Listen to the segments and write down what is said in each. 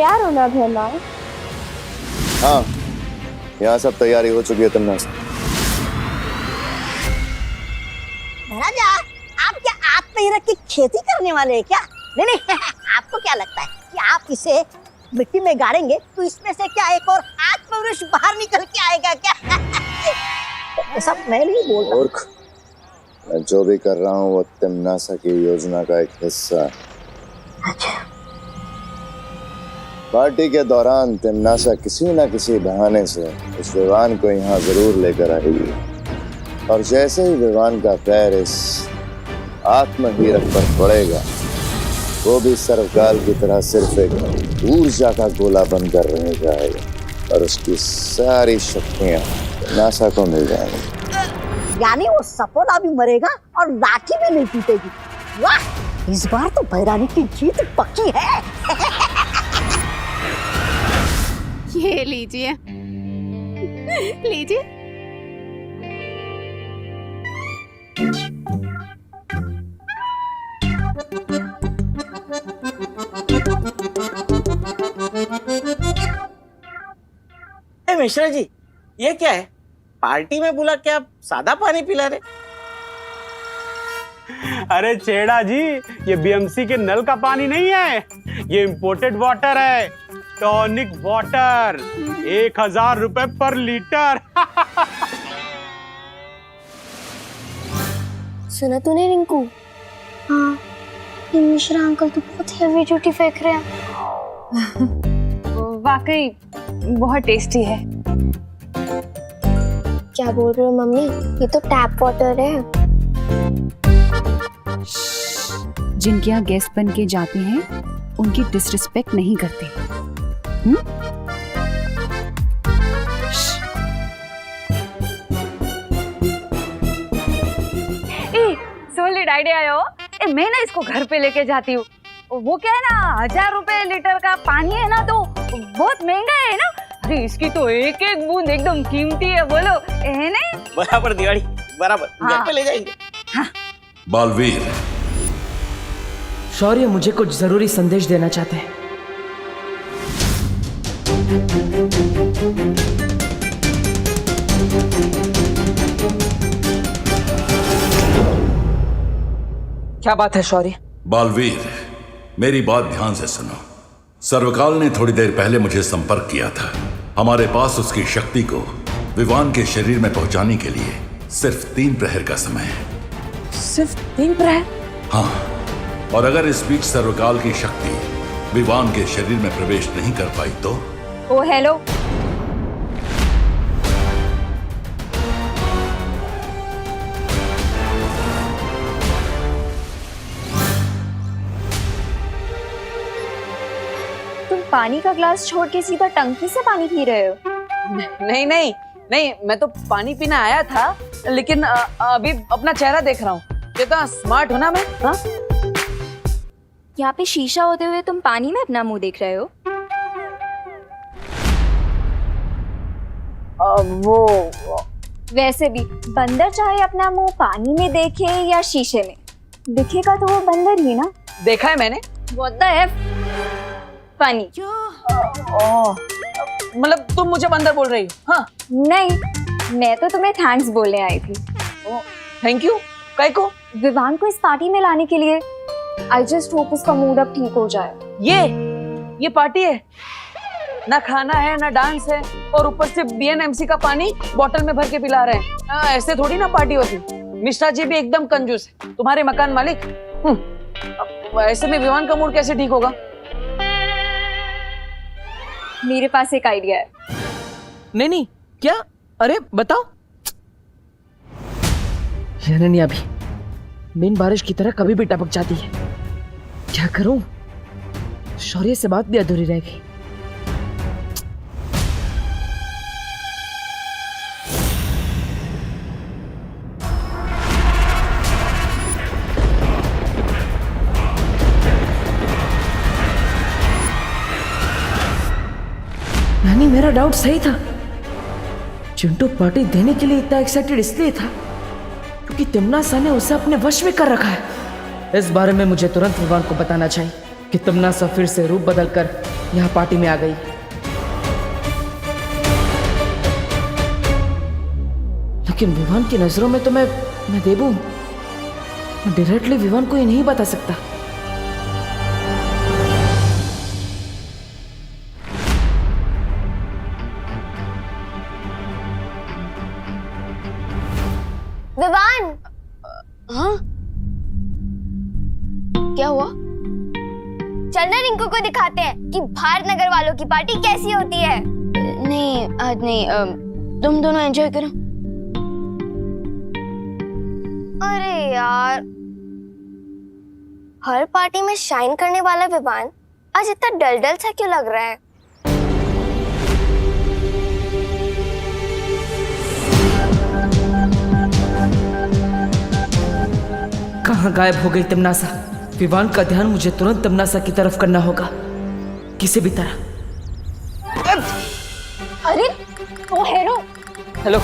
तैयार हो ना मेहमान? हाँ, यहाँ सब तैयारी हो चुकी है तुमने। महाराजा, आप क्या आत्महीरक की खेती करने वाले हैं क्या? नहीं नहीं आपको क्या लगता है कि आप इसे मिट्टी में गाड़ेंगे तो इसमें से क्या एक और आत्मवृक्ष बाहर निकल के आएगा क्या? ऐसा मैं नहीं बोल रहा। मूर्ख, मैं जो भी कर रहा हूँ वो तिम्नासा की योजना का एक हिस्सा है। अच्छा। पार्टी के दौरान तिम्नासा किसी न किसी बहाने से उस विवान को यहाँ जरूर लेकर आएगी, और जैसे ही विवान का पैर इस आत्महीरक पर पड़ेगा, वो भी सर्वकाल की तरह सिर्फ एक ऊर्जा का गोला बनकर रह जाएगा और उसकी सारी शक्तियाँ नासा को मिल जाएंगी। यानी वो सपोला भी मरेगा और लाठी भी नहीं टूटेगी। वाह, इस बार तो भैरानी की जीत पक्की है। ये लीजिए लीजिए। मिश्रा जी, ये क्या है? पार्टी में बुला के आप सादा पानी पिला रहे? अरे छेड़ा जी, ये बीएमसी के नल का पानी नहीं है, ये इम्पोर्टेड वाटर है, टॉनिक वाटर। 1000 रुपए पर लीटर। सुना तूने रिंकू? हाँ, ये मिश्रा अंकल तो बहुत हेवी ड्यूटी फेंक रहे हैं। वाकई बहुत टेस्टी है। क्या बोल रहे हो मम्मी? ये तो टैप वाटर है। जिनके यहाँ गेस्ट बन के जाते हैं उनकी डिसरिस्पेक्ट नहीं करते। सोलिड आइडिया है वो। मैं ना इसको घर पे लेके जाती हूँ। वो क्या है ना, 1000 रुपए लीटर का पानी है ना, तो बहुत महंगा है ना। अरे इसकी तो एक एक बूंद एकदम कीमती है, बोलो है नहीं? बराबर दिवाली, बराबर। हाँ। घर पे ले जाएंगे। हाँ। बालवीर, शौर्य मुझे कुछ जरूरी संदेश देना चाहते हैं। क्या बात है शौर्य? बालवीर, मेरी बात ध्यान से सुनो। सर्वकाल ने थोड़ी देर पहले मुझे संपर्क किया था। हमारे पास उसकी शक्ति को विवान के शरीर में पहुंचाने के लिए सिर्फ 3 प्रहर का समय है। सिर्फ 3 प्रहर? हाँ, और अगर इस बीच सर्वकाल की शक्ति विवान के शरीर में प्रवेश नहीं कर पाई तो? ओ हेलो, तुम पानी का ग्लास छोड़ के सीधा टंकी से पानी पी रहे हो? नहीं नहीं नहीं, मैं तो पानी पीने आया था, लेकिन अभी अपना चेहरा देख रहा हूँ। कितना स्मार्ट हूँ ना मैं। हाँ? यहाँ पे शीशा होते हुए तुम पानी में अपना मुंह देख रहे हो? वो वैसे भी बंदर चाहे अपना मुंह पानी में देखे या शीशे में, दिखेगा तो वो बंदर ही ना। देखा है मैंने। What the F? फनी। मतलब तुम मुझे बंदर बोल रही हो? हाँ? नहीं, मैं तो तुम्हें थैंक्स बोलने आई थी। Thank you. काय को? विवान को इस पार्टी में लाने के लिए। आई जस्ट होप उसका मूड अब ठीक हो जाए। ये पार्टी है ना, खाना है ना डांस है, और ऊपर से बीएनएमसी का पानी बोतल में भर के पिला रहे हैं। ऐसे थोड़ी ना पार्टी होती। मिश्रा जी भी एकदम कंजूस है, तुम्हारे मकान मालिक। ऐसे में विवान का मूड कैसे ठीक होगा? मेरे पास एक आइडिया है। नहीं, क्या? अरे बताओ। अनन्या भी बिन बारिश की तरह कभी भी टपक जाती है। क्या करूं? शौर्य से बात भी अधूरी रह गई। नानी, मेरा डाउट सही था। चिंटू पार्टी देने के लिए इतना एक्साइटेड इसलिए था क्योंकि तिम्नासा ने उसे अपने वश में कर रखा है। इस बारे में मुझे तुरंत विवान को बताना चाहिए कि तिम्नासा फिर से रूप बदलकर यहाँ पार्टी में आ गई। लेकिन विवान की नजरों में तो मैं देबू हूं। मैं डायरेक्टली विवान को ये नहीं बता सकता। विवान, हाँ क्या हुआ? चलना रिंकू को दिखाते हैं कि भारत नगर वालों की पार्टी कैसी होती है। नहीं आज नहीं, तुम दोनों एंजॉय करो। अरे यार, हर पार्टी में शाइन करने वाला विवान आज इतना डल सा क्यों लग रहा है? कहाँ गायब हो गई तमन्नासा? विवान का ध्यान मुझे तुरंत तमन्नासा की तरफ करना होगा, किसी भी तरह। अरे ओ hero. Hello.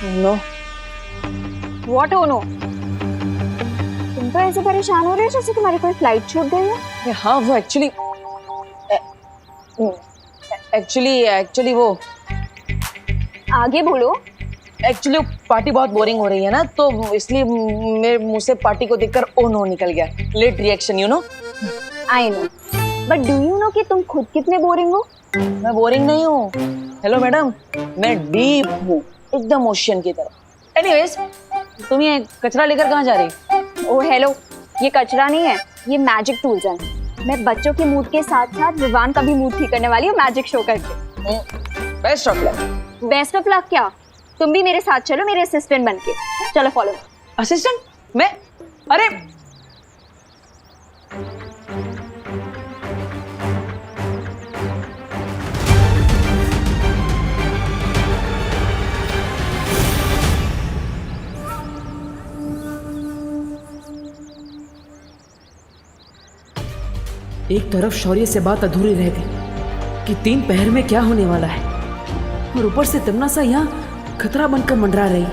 No. What oh no? तुम तो ऐसे परेशान हो रहे हो जैसे तुम्हारी कोई फ्लाइट छूट गई है। हाँ वो एक्चुअली वो आगे बोलो। एक्चुअली पार्टी बहुत बोरिंग हो रही है ना, तो इसलिए मेरे मुंह से पार्टी को देखकर ओ नो निकल गया। Late reaction, you know. I know, but do you know कि तुम खुद कितने बोरिंग हो? मैं बोरिंग नहीं हूँ। हेलो मैडम, मैं डीप हूँ, एकदम ओशियन की तरह। एनीवेज, तुम ये कचरा लेकर कहाँ जा रही? ओ हेलो, ये कचरा नहीं है, ये मैजिक टूल्स हैं। मैं बच्चों के मूड के साथ साथ विवान का भी मूड ठीक करने वाली हूँ मैजिक शो करके। Best of luck. Best of luck क्या? तुम भी मेरे साथ चलो, मेरे असिस्टेंट बनके। चलो फॉलो। असिस्टेंट? मैं? अरे एक तरफ शौर्य से बात अधूरी रह गई कि 3 पहर में क्या होने वाला है, और ऊपर से तमन्नासा यहाँ खतरा बनकर मंडरा रही है।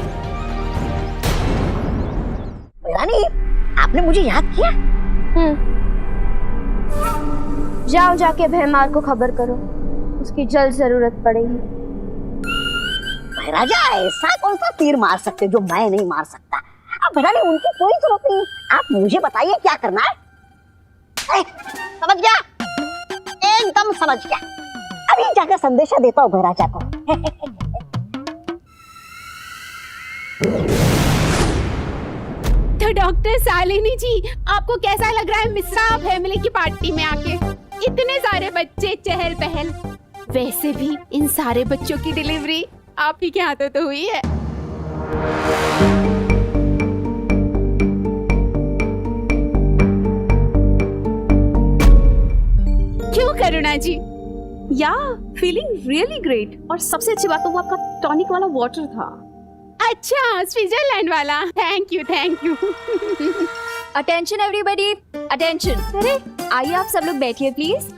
रानी, आपने मुझे याद किया? जाओ जाके भैमार को खबर करो, उसकी जल्द जरूरत पड़ेगी। राजा ऐसा कौन सा तीर मार सकते जो मैं नहीं मार सकता? अब रानी उनकी कोई जरूरत नहीं, आप मुझे बताइए क्या करना है। समझ गया? एकदम समझ गया। अभी जाकर संदेशा देता हूँ राजा को। तो डॉक्टर शालिनी जी, आपको कैसा लग रहा है मिश्रा फैमिली की पार्टी में आके? इतने सारे बच्चे, चहल पहल। वैसे भी इन सारे बच्चों की डिलीवरी आप ही के हाथों तो हुई है। क्यों करुणा जी? या फीलिंग रियली ग्रेट, और सबसे अच्छी बात तो वो आपका टॉनिक वाला वाटर था। अच्छा, स्विट्जरलैंड वाला। Thank you thank you. Attention everybody, attention. अरे आइए आप सब लोग बैठिए प्लीज।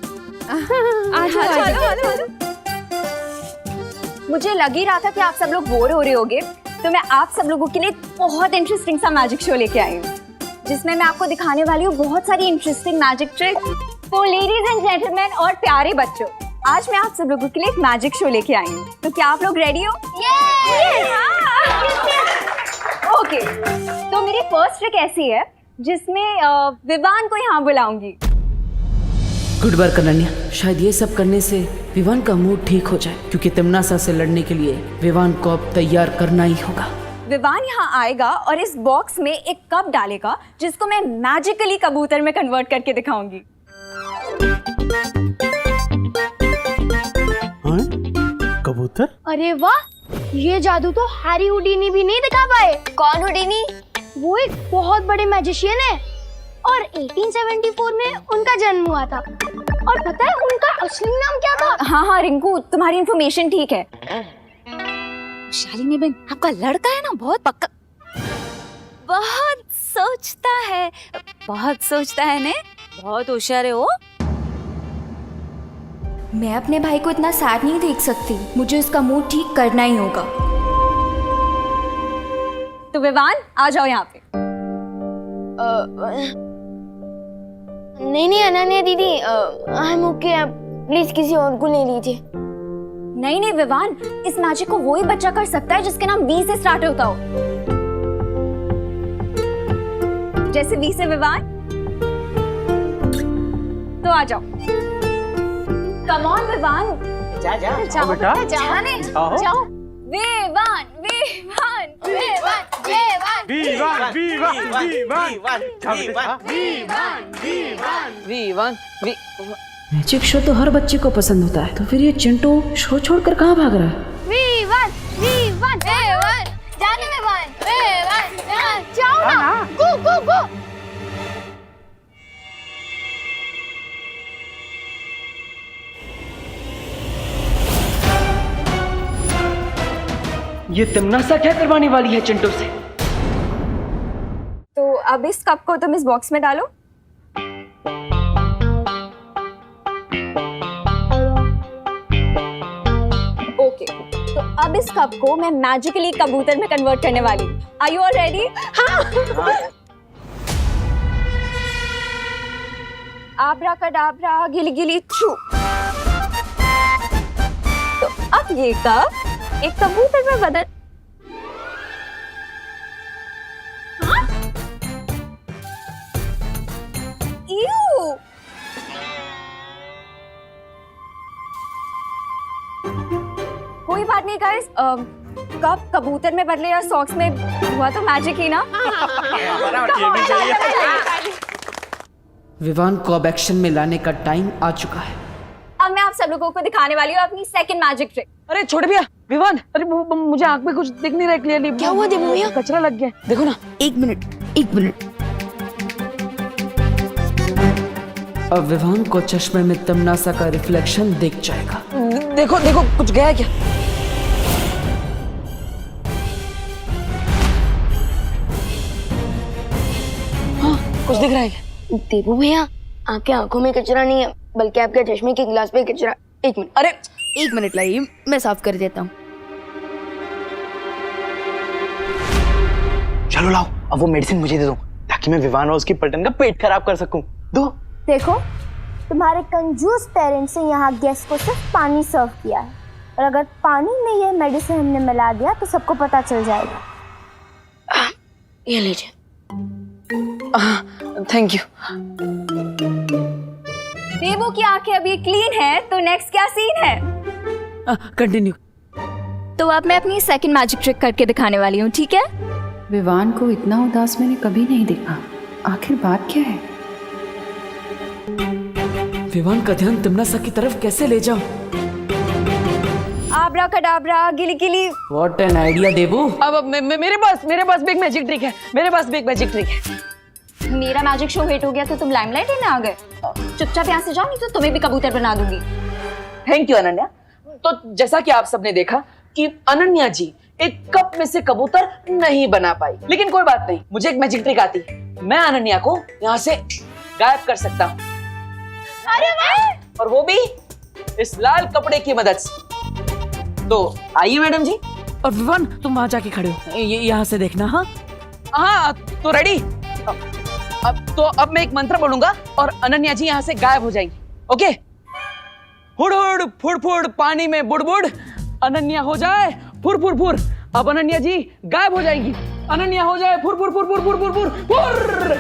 मुझे लग ही रहा था कि आप सब लोग बोर हो रहे होगे, तो मैं आप सब लोगों के लिए बहुत इंटरेस्टिंग सा मैजिक शो लेके आई हूँ, जिसमें मैं आपको दिखाने वाली हूँ बहुत सारी इंटरेस्टिंग मैजिक ट्रिक्स। तो लेडीज एंड जेंटलमैन और प्यारे बच्चों, आज मैं आप सब लोगों के लिए एक मैजिक शो लेके आई हूँ। तो क्या आप लोग रेडी हो? ओके, तो मेरी फर्स्ट ट्रिक ऐसी है जिसमें विवान को यहाँ बुलाऊंगी। Good work Ananya. शायद ये सब करने से विवान का मूड ठीक हो जाए, क्योंकि तमन्नासा से लड़ने के लिए विवान को अब तैयार करना ही होगा। विवान यहाँ आएगा और इस बॉक्स में एक कप डालेगा, जिसको मैं मैजिकली कबूतर में कन्वर्ट करके दिखाऊंगी। कबूतर? अरे वाह, ये जादू तो हैरी हुडीनी भी नहीं दिखा पाए। कौन हुडीनी? वो एक बहुत बड़े मैजिशियन है और 1874 में उनका जन्म हुआ था। और पता है उनका असली नाम क्या था? हाँ रिंकू, तुम्हारी इंफॉर्मेशन ठीक है। शालिनी बहन, आपका लड़का है ना बहुत पक्का, बहुत सोचता है ने, बहुत होशियार है वो। मैं अपने भाई को इतना सैड नहीं देख सकती, मुझे उसका मूड ठीक करना ही होगा। तो विवान आ जाओ यहाँ पे। नहीं अनन्या दीदी, आई एम ओके। प्लीज किसी और को ले लीजिए। नहीं नहीं विवान, इस मैजिक को वही बच्चा कर सकता है जिसके नाम वी से स्टार्ट होता हो। जैसे वी से विवान। तो आ जाओ। Come on Vivaan. जा जा जाओ बेटा। जाने आओ। जाओ। Vivaan Vivaan Vivaan V1 V1 magic show तो हर बच्चे को पसंद होता है, तो फिर ये चिंटू शो छोड़कर कहाँ भाग रहा है? V1 जाने V1 जाओ ना, गो ये तिमनासा क्या करवाने वाली है चिंटू से? तो अब इस कप को तुम इस बॉक्स में डालो। ओके, तो अब इस कप को मैं मैजिकली कबूतर में कन्वर्ट करने वाली हूँ। Are you all ready? Abracadabra गिली गिली छू। तो अब ये कप एक कबूतर में बदल। हाँ? Ew! कोई बात नहीं गाइस, कब कबूतर में बदले या सॉक्स में हुआ तो मैजिक ही ना। विवान को अब एक्शन में लाने का टाइम आ चुका है। अब मैं आप सब लोगों को दिखाने वाली हूँ अपनी सेकंड मैजिक ट्रिक। अरे छोड़ भैया, विवान, अरे मुझे आंख में कुछ दिख नहीं रहा क्लियरली। क्या हुआ देवू भैया? कचरा लग गया, देखो ना। एक मिनट। अब विवान को चश्मे में तमनासा का रिफ्लेक्शन दिख जाएगा। देखो देखो, कुछ गया क्या? हाँ, कुछ दिख रहा है क्या? देवू भैया, आपके आंखों में कचरा नहीं है, बल्कि आपके चश्मे के गिलास पे कचरा। एक मिनट, अरे एक मिनट लाइए, मैं साफ कर देता हूँ। चलो लाओ, अब वो मेडिसिन मुझे दे दो ताकि मैं विवान और उसकी पलटन का पेट खराब कर सकूं। दो। देखो, तुम्हारे कंजूस पेरेंट्स ने यहाँ गेस्ट को सिर्फ पानी सर्व किया है, और अगर पानी में ये मेडिसिन हमने मिला दिया तो सबको पता चल जाएगा। ये लीजिए। Thank you. देवू की आंखें अभी क्लीन है, तो नेक्स्ट क्या सीन है? कंटिन्यू। तो अब मैं अपनी सेकंड मैजिक ट्रिक करके दिखाने वाली हूँ, ठीक है? विवान को इतना उदास मैंने कभी नहीं देखा। आखिर बात क्या है? विवान का ध्यान तिमनासा की तरफ कैसे ले जाऊं? आब्राकडाब्रा गिली गिली। What an idea देवू। अब मेरे पास भी एक मैजिक ट्रिक है। मेरा मैजिक शो हिट हो गया तो तुम लाइमलाइट लेने आ गए। चुपचाप यहाँ से जाओ, नहीं तो तुम्हें भी कबूतर बना दूंगी। Thank you Ananya. तो जैसा कि आप सबने देखा कि अनन्या जी एक कप में से कबूतर नहीं बना पाई, लेकिन कोई बात नहीं, मुझे एक मैजिक ट्रिक आती है। मैं अनन्या को यहाँ से गायब कर सकता हूँ, और वो भी इस लाल कपड़े की मदद से। तो आइए मैडम जी। और विवान, तुम वहां जाके खड़े हो, यहाँ से देखना। हाँ, तो रेडी। अब मैं एक मंत्र बोलूंगा और अनन्या जी यहाँ से गायब हो जाएंगी। ओके? हुड़ हुड़ फुड़ फुड़ पानी में बुड़ बुड़, अनन्या हो जाए फुर फुर फुर। अब अनन्या जी गायब हो जाएगी। अनन्या हो जाए फुर फुर फुर फुर फुर फुर फुर फुर।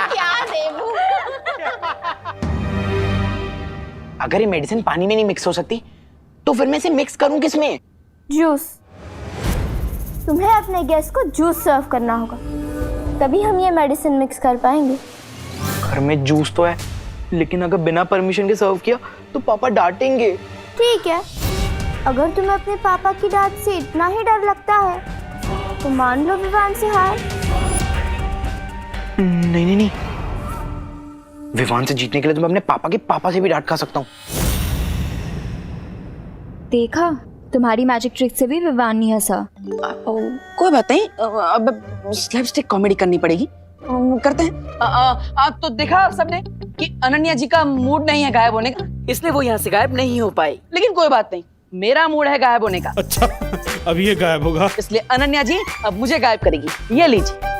क्या देवू? अगर ये मेडिसिन पानी में नहीं मिक्स हो सकती तो फिर मैं इसे मिक्स करूं किसमें? जूस। तुम्हें अपने गेस्ट को जूस सर्व करना होगा, तभी हम ये मेडिसिन मिक्स कर पाएंगे। घर में जूस तो है, लेकिन अगर बिना परमिशन के सर्व किया तो पापा डांटेंगे। ठीक है, अगर तुम्हें अपने पापा की डांट से इतना ही डर लगता है तो मान लो विवान से हार। नहीं, विवान से जीतने के लिए तो मैं अपने पापा के पापा से भी डांट खा सकता हूँ। देखा, तुम्हारी मैजिक ट्रिक से भी विवान नहीं हंसा। कोई बात नहीं, अब स्लैपस्टिक कॉमेडी करनी पड़ेगी। करते हैं। तो देखा आप सबने कि अनन्या जी का मूड नहीं है गायब होने का, इसलिए वो यहाँ से गायब नहीं हो पाई। लेकिन कोई बात नहीं, मेरा मूड है गायब होने का। अच्छा, अब ये गायब होगा। इसलिए अनन्या जी अब मुझे गायब करेगी। ये लीजिए।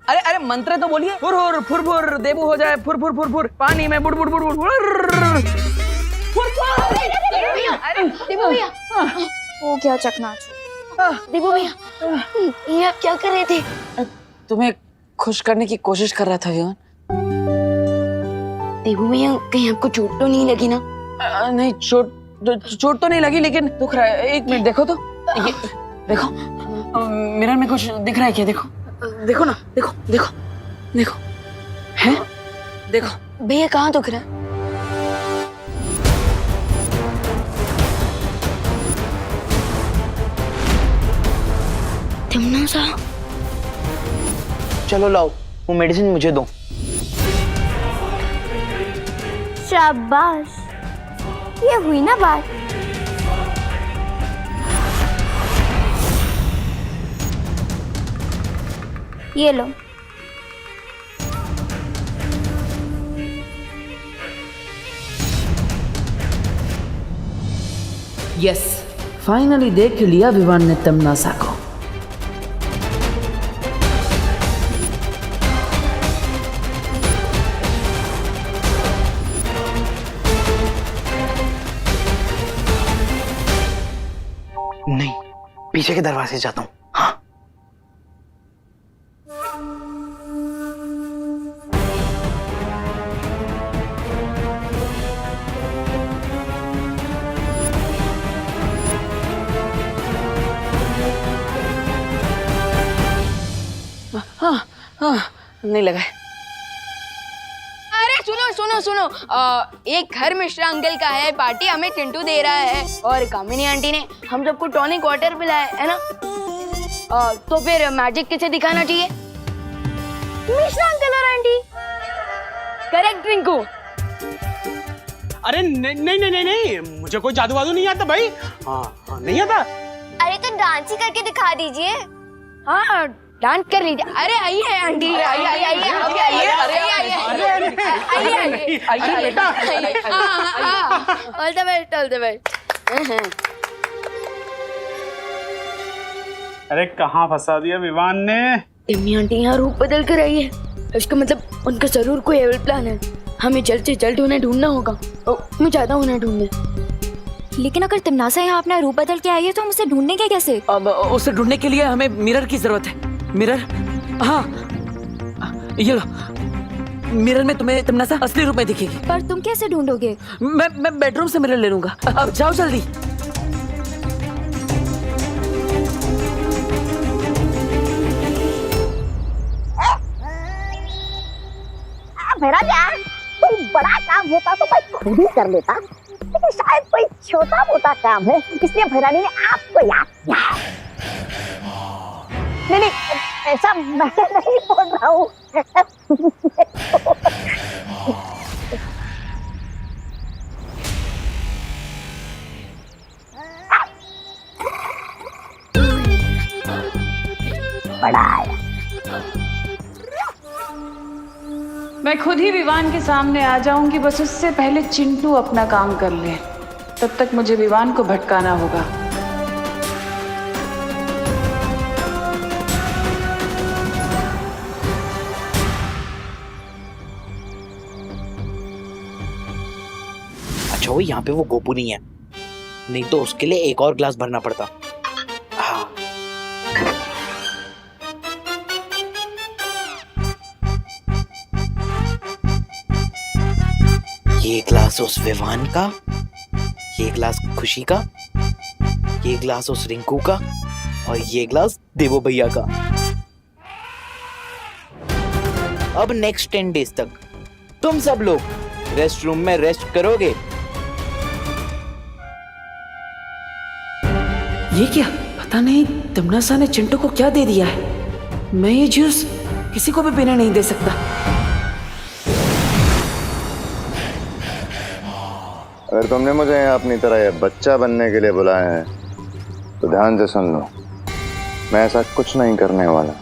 अरे अरे मंत्र तो बोलिए। फुर फुर फुर फुर देबू हो जाए फुर फुर फुर फुर, पानी में बुड़ बुड़ बुड़ बुड़ बुड़। देबू भैया, वो क्या चकनाच। देबू भैया, ये आप क्या कर रहे थे? तुम्हें खुश करने की कोशिश कर रहा था विवान। देबू भैया, कहीं आपको चोट तो नहीं लगी ना? नहीं, चोट तो नहीं लगी, लेकिन दुख रहा है। एक मिनट देखो तो, ये देखो मिरर में कुछ दिख रहा है क्या? देखो देखो ना, देखो देखो देखो, है देखो। भैया कहाँ दुख रहा है? तमन्ना, चलो लाओ वो मेडिसिन मुझे दो। शाबाश, ये हुई ना बात। ये लो। यस, फाइनली देख लिया विवान ने तमन्ना को। नहीं, पीछे के दरवाजे जाता हूँ। हाँ, हाँ, नहीं लगा है। अरे सुनो सुनो सुनो, एक घर मिश्रा अंकल का है पार्टी, हमें चिंटू दे रहा है और कामिनी आंटी ने हम सबको टॉनिक वाटर पिलाया है ना। तो फिर मैजिक किसे दिखाना चाहिए? मिश्रा अंकल और आंटी। करेक्ट रिंकू। अरे नहीं नहीं नहीं नहीं, मुझे कोई जादू वादू नहीं आता भाई। हाँ, नहीं आता। अरे तो डांस ही करके दिखा दीजिए। हाँ, डांस कर लीजिए। अरे आइए आंटी, आइए आइए आइए आइए आइए आइए बेटा, all the best, all the best. अरे कहाँ फंसा दिया विवान ने? इम्मी आंटी यहाँ रूप बदल कर आई है, इसका मतलब उनका जरूर कोई एविल प्लान है। हमें जल्द से जल्द उन्हें ढूंढना होगा। मैं जाता हूँ उन्हें ढूंढने। लेकिन अगर तिमनासा यहाँ अपना रूप बदल के आई है तो हम उसे ढूंढने के कैसे? अब उसे ढूंढने के लिए हमें मिरर की जरूरत है। मिरर, हाँ ये लो, मिरर में तुम्हें तमन्ना असली रूप में दिखेगी। पर तुम कैसे ढूंढोगे? मैं बेडरूम से मिरर ले लूंगा। अब जाओ जल्दी। भैराजा, कोई बड़ा काम होता तो मैं खुद ही कर लेता, लेकिन शायद कोई छोटा मोटा काम है, इसलिए भैरानी ने आपको याद किया। नहीं, ऐसा मैं नहीं बोल रहा हूँ। बड़ा आया। मैं खुद ही विवान के सामने आ जाऊंगी, बस उससे पहले चिंटू अपना काम कर ले। तब तक मुझे विवान को भटकाना होगा। अच्छा वो यहाँ पे वो गोपू नहीं है, नहीं तो उसके लिए एक और ग्लास भरना पड़ता। हाँ, ये ग्लास उस विवान का, ये ग्लास खुशी का, ये ग्लास उस रिंकू का और ये ग्लास देवो भैया का। अब नेक्स्ट 10 डेज तक तुम सब लोग रेस्ट रूम में रेस्ट करोगे। ये क्या, पता नहीं तमन्ना ने चिंटू को क्या दे दिया है। मैं ये जूस किसी को भी पीने नहीं दे सकता। अगर तुमने मुझे यहाँ अपनी तरह ये बच्चा बनने के लिए बुलाया है तो ध्यान से सुन लो, मैं ऐसा कुछ नहीं करने वाला।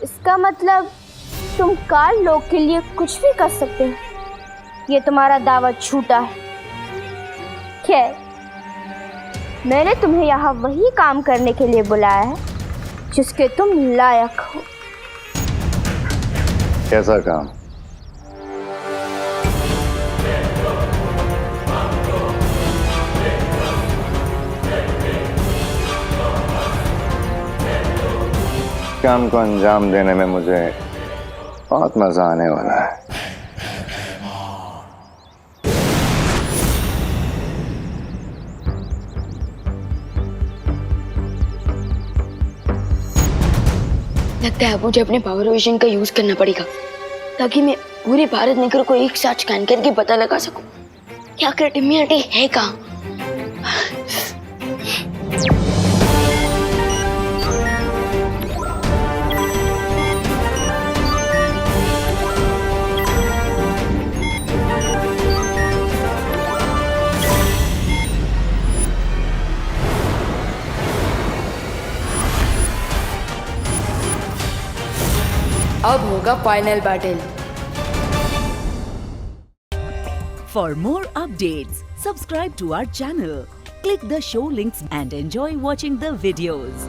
इसका मतलब तुम काल लोग के लिए कुछ भी कर सकते हो, ये तुम्हारा दावा झूठा है। खैर, मैंने तुम्हें यहाँ वही काम करने के लिए बुलाया है जिसके तुम लायक हो। कैसा काम? काम को अंजाम देने में मुझे बहुत मजा आने वाला है। लगता है मुझे अपने पावर विजन का यूज करना पड़ेगा ताकि मैं पूरे भारत नगर को एक साथ स्कैन करके पता लगा सकूं क्या क्रिएटिविटी है कहाँ। अब होगा final battle. For more updates, subscribe to our channel, click the show links and enjoy watching the videos.